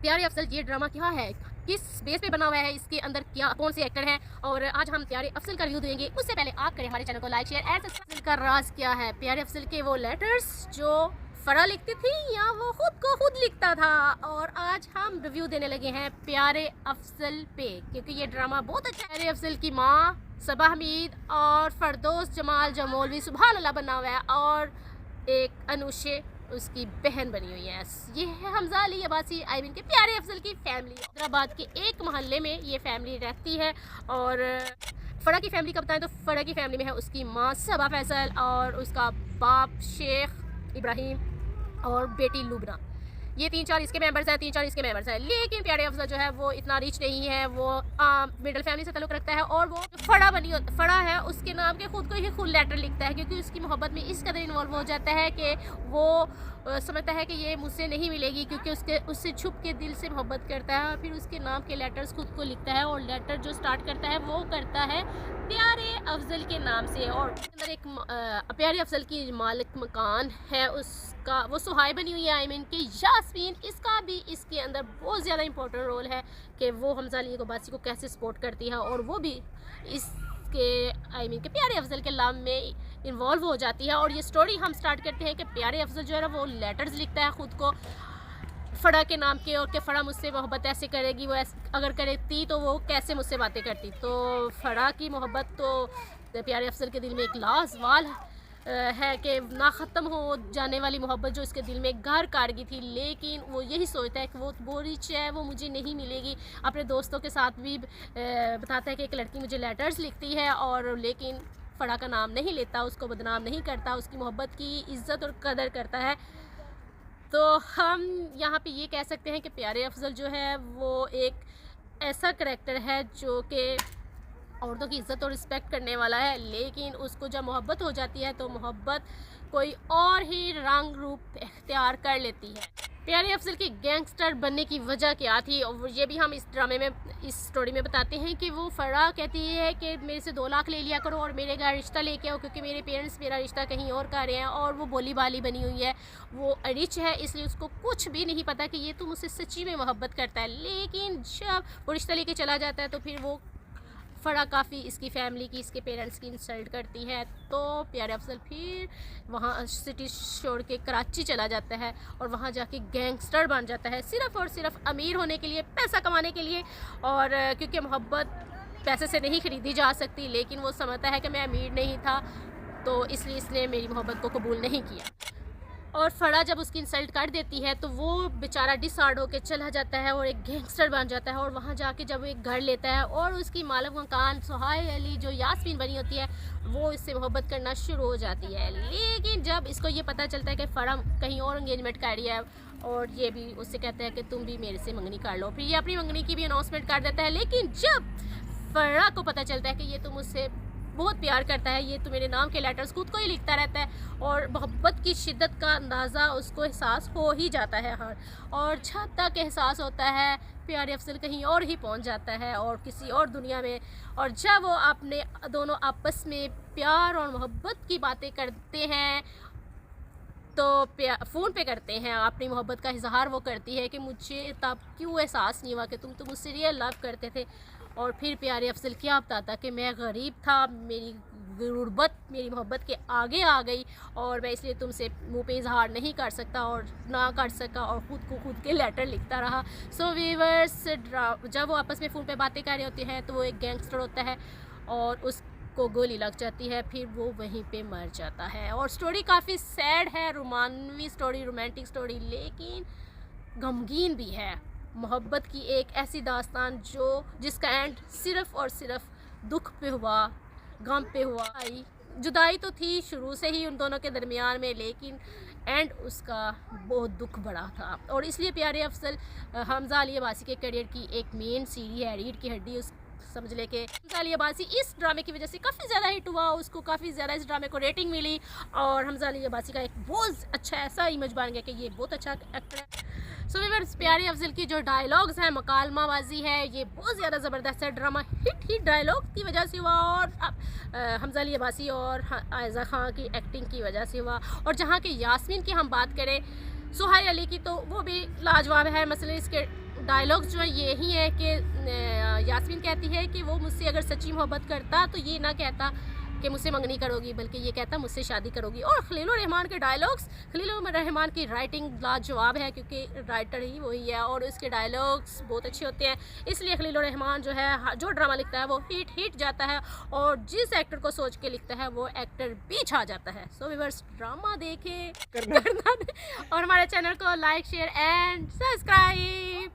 प्यारे अफजल ये ड्रामा क्या है, किस बेस पे बना हुआ है, इसके अंदर क्या कौन से एक्टर हैं और आज हम प्यारे अफजल का रिव्यू देंगे। उससे पहले आप करें हमारे चैनल को लाइक शेयर एंड सब्सक्राइब। का राज क्या है, प्यारे अफजल के वो लेटर्स जो फरा लिखती थी या वो खुद को खुद लिखता था। और आज हम रिव्यू देने लगे हैं प्यारे अफजल पे, क्योंकि ये ड्रामा बहुत अच्छा है। प्यारे अफजल की माँ सबा हमीद और फरदौस जमाल जो मौलवी सुभान अल्लाह बना हुआ है, और एक अनुशे उसकी बहन बनी हुई है। ये है हमजा अली अब्बासी आई मीन के प्यारे अफजल की फैमिली। हैदराबाद के एक मोहल्ले में ये फैमिली रहती है। और फड़ा की फैमिली का बताएं तो फड़ा की फैमिली में है उसकी माँ सबा फैसल और उसका बाप शेख इब्राहिम और बेटी लुबना। ये 3-4 इसके मेंबर्स हैं, 3-4 इसके मेंबर्स हैं। लेकिन प्यारे अफजल जो है वो इतना रिच नहीं है, वो मिडिल फैमिली से ताल्लुक़ रखता है। और वो फड़ा है उसके नाम के खुद को ही खुद लेटर लिखता है, क्योंकि उसकी मोहब्बत में इस कदर इन्वॉल्व हो जाता है कि वो समझता है कि ये मुझसे नहीं मिलेगी, क्योंकि उससे छुप के दिल से मोहब्बत करता है। फिर उसके नाम के लेटर्स खुद को लिखता है और लेटर जो स्टार्ट करता है वो करता है प्यारे अफजल के नाम से। और अंदर एक प्यारे अफजल की मालिक मकान है, उसका वो सुहाई बनी हुई है आई मीन कि यास्मीन। इसका भी इसके अंदर बहुत ज़्यादा इंपॉर्टेंट रोल है कि वो हमजा अली अब्बासी को कैसे सपोर्ट करती है, और वो भी इसके आई मीन के प्यारे अफजल के लव में इन्वॉल्व हो जाती है। और ये स्टोरी हम स्टार्ट करते हैं कि प्यारे अफजल जो है ना वो लेटर्स लिखता है खुद को फड़ा के नाम के, और कि फ़ड़ा मुझसे मोहब्बत ऐसे करेगी, वो अगर करती तो वो कैसे मुझसे बातें करती। तो फ़ड़ा की मोहब्बत तो प्यारे अफजल के दिल में एक लाजवाल है कि ना ख़त्म हो जाने वाली मोहब्बत जो इसके दिल में घर कारगी थी। लेकिन वो यही सोचता है कि वो रिच है, वो मुझे नहीं मिलेगी। अपने दोस्तों के साथ भी बताता है कि एक लड़की मुझे लेटर्स लिखती है, और लेकिन फड़ा का नाम नहीं लेता, उसको बदनाम नहीं करता, उसकी मोहब्बत की इज़्ज़त और कदर करता है। तो हम यहाँ पे ये कह सकते हैं कि प्यारे अफजल जो है वो एक ऐसा करैक्टर है जो कि औरतों की इज़्ज़त और रिस्पेक्ट करने वाला है। लेकिन उसको जब मोहब्बत हो जाती है तो मोहब्बत कोई और ही रंग रूप इख्तियार कर लेती है। प्यारे अफजल की गैंगस्टर बनने की वजह क्या थी, और ये भी हम इस ड्रामे में इस स्टोरी में बताते हैं कि वो फड़ा कहती है कि मेरे से 2 लाख ले लिया करो और मेरे घर रिश्ता लेके आओ, क्योंकि मेरे पेरेंट्स मेरा रिश्ता कहीं और कर रहे हैं। और वो बोली बाली बनी हुई है, वो रिच है, इसलिए उसको कुछ भी नहीं पता कि ये तो मुझसे सच्ची में मोहब्बत करता है। लेकिन जब वो रिश्ता लेके चला जाता है तो फिर वो फड़ा काफ़ी इसकी फैमिली की, इसके पेरेंट्स की इंसल्ट करती है। तो प्यारे अफजल फिर वहाँ सिटी छोड़ के कराची चला जाता है और वहाँ जाके गैंगस्टर बन जाता है, सिर्फ़ और सिर्फ अमीर होने के लिए, पैसा कमाने के लिए। और क्योंकि मोहब्बत पैसे से नहीं ख़रीदी जा सकती, लेकिन वो समझता है कि मैं अमीर नहीं था, तो इसलिए इसने मेरी मोहब्बत को कबूल नहीं किया। और फड़ा जब उसकी इंसल्ट कर देती है तो वो बेचारा डिसऑर्ड होकर चला जाता है और एक गैंगस्टर बन जाता है। और वहाँ जाके जब एक घर लेता है और उसकी मालिक मकान सुहाई अली जो यास्मीन बनी होती है वो इससे मोहब्बत करना शुरू हो जाती है। लेकिन जब इसको ये पता चलता है कि फड़ा कहीं और एंगेजमेंट कर रही है, और ये भी उससे कहता है कि तुम भी मेरे से मंगनी कर लो, फिर ये अपनी मंगनी की भी अनाउंसमेंट कर देता है। लेकिन जब फड़ा को पता चलता है कि ये तो मुझसे बहुत प्यार करता है, ये तो मेरे नाम के लेटर्स खुद को ही लिखता रहता है, और मोहब्बत की शिद्दत का अंदाज़ा उसको एहसास हो ही जाता है हर। और जब तक एहसास होता है प्यारे अफजल कहीं और ही पहुंच जाता है और किसी और दुनिया में। और जब वो अपने दोनों आपस में प्यार और मोहब्बत की बातें करते हैं तो फ़ोन पे करते हैं, अपनी मोहब्बत का इजहार वो करती है कि मुझे तब क्यों एहसास नहीं हुआ कि तुम तो मुझसे रियल लव करते थे। और फिर प्यारे अफजल क्या बताता कि मैं गरीब था, मेरी गुर्बत मेरी मोहब्बत के आगे आ गई, और मैं इसलिए तुमसे मुंह पे इजहार नहीं कर सकता और ना कर सका, और ख़ुद को खुद के लेटर लिखता रहा। सो व्यूअर्स, जब वो आपस में फ़ोन पे बातें कर रहे होते हैं तो वो एक गैंगस्टर होता है और उसको गोली लग जाती है, फिर वो वहीं पे मर जाता है। और स्टोरी काफ़ी सैड है, रोमानवी स्टोरी, रोमांटिक स्टोरी, लेकिन गमगीन भी है। मोहब्बत की एक ऐसी दास्तान जिसका एंड सिर्फ़ और सिर्फ दुख पे हुआ, गम पे हुआ। जुदाई तो थी शुरू से ही उन दोनों के दरमियान में, लेकिन एंड उसका बहुत दुख बड़ा था। और इसलिए प्यारे अफजल हमजा अली अब्बासी के करियर की एक मेन सीढ़ी है, रीढ़ की हड्डी उस समझ ले के हमजा अली अब्बासी इस ड्रामे की वजह से काफ़ी ज़्यादा हिट हुआ, उसको काफ़ी ज़्यादा इस ड्रामे को रेटिंग मिली, और हमजा अली अब्बासी का एक बहुत अच्छा ऐसा इमेज बन गया कि ये बहुत अच्छा एक्टर है। सो व्यूअर्स, प्यारे अफजल की जो डायलॉग्स हैं, मकालमाबाजी है, ये बहुत ज़्यादा ज़बरदस्त है। ड्रामा हिट डायलॉग की वजह से हुआ, और हमजा अली अब्बासी और आयज़ा खान की एक्टिंग की वजह से हुआ। और जहाँ के यास्मीन की हम बात करें, सुहाई अली की, तो वो भी लाजवाब है। मसलन इसके डायलॉग्स जो है यही है कि यास्मीन कहती है कि वो मुझसे अगर सच्ची मोहब्बत करता तो ये ना कहता कि मुझसे मंगनी करोगी, बल्कि ये कहता मुझसे शादी करोगी। और खलीलुर रहमान के डायलॉग्स, खलीलुर रहमान की राइटिंग लाजवाब है क्योंकि राइटर ही वही है और उसके डायलॉग्स बहुत अच्छे होते हैं, इसलिए खलीलुर रहमान जो है जो ड्रामा लिखता है वो हिट जाता है और जिस एक्टर को सोच के लिखता है वो एक्टर भी छा जाता है। सो व्यूअर्स, ड्रामा देखें करना और हमारे चैनल को लाइक शेयर एंड सब्सक्राइब।